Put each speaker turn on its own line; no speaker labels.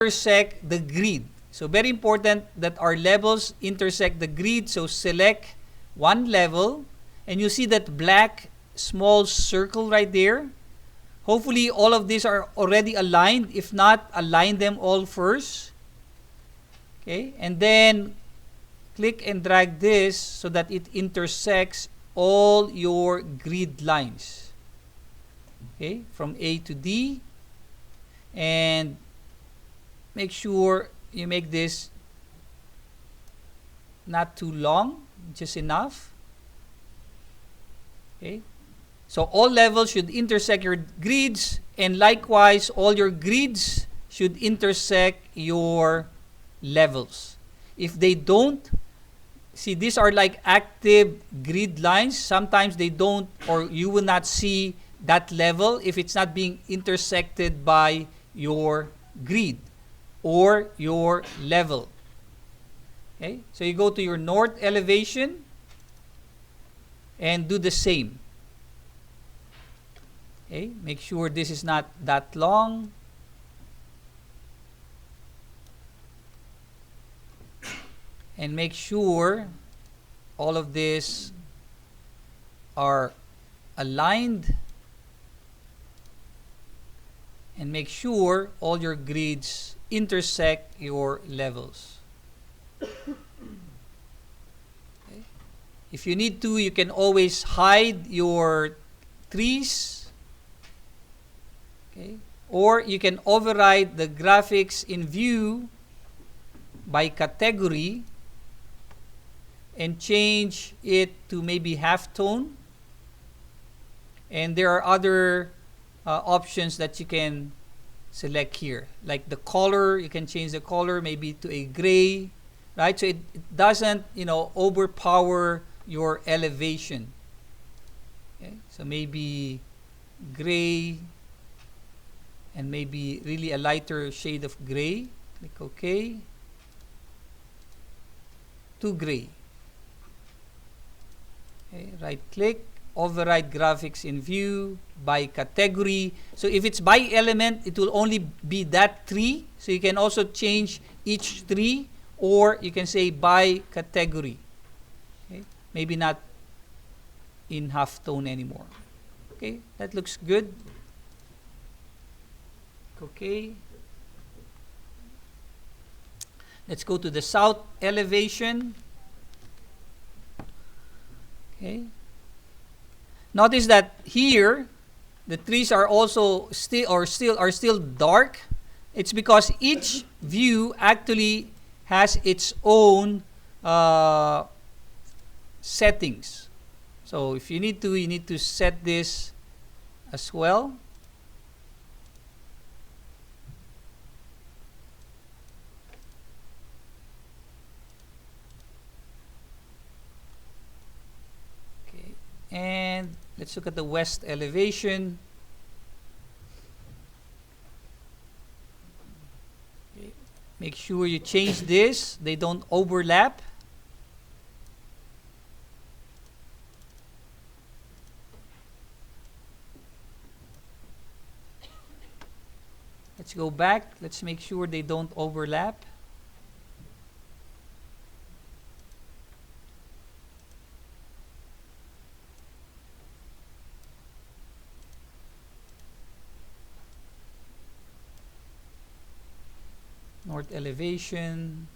intersect the grid. So very important that our levels intersect the grid. So select one level, and you see that black small circle right there. Hopefully all of these are already aligned. If not, align them all first. Okay, and then click and drag this so that it intersects all your grid lines. Okay, from A to D. And make sure you make this not too long, just enough. Okay, so all levels should intersect your grids, and likewise all your grids should intersect your levels. If they don't, see, these are like active grid lines. Sometimes they don't, or you will not see that level if it's not being intersected by your grid or your level. Okay, so you go to your north elevation and do the same. Okay, make sure this is not that long. And make sure all of this are aligned. And make sure all your grids intersect your levels. Okay. If you need to, you can always hide your trees. Okay. Or you can override the graphics in view by category and change it to maybe halftone. And there are other options that you can select here, like the color. You can change the color maybe to a gray, right? So it doesn't, overpower your elevation. Okay? So maybe gray and maybe really a lighter shade of gray. Click OK. To gray. Okay, right click, override graphics in view by category. So if it's by element, it will only be that tree. So you can also change each tree, or you can say by category. Okay, maybe not in halftone anymore. Okay, that looks good. Okay. Let's go to the south elevation. Okay. Notice that here the trees are also still dark. It's because each view actually has its own settings. So if you need to set this as well. And let's look at the west elevation. Okay. Make sure you change this. They don't overlap. Let's go back. Let's make sure they don't overlap. North elevation.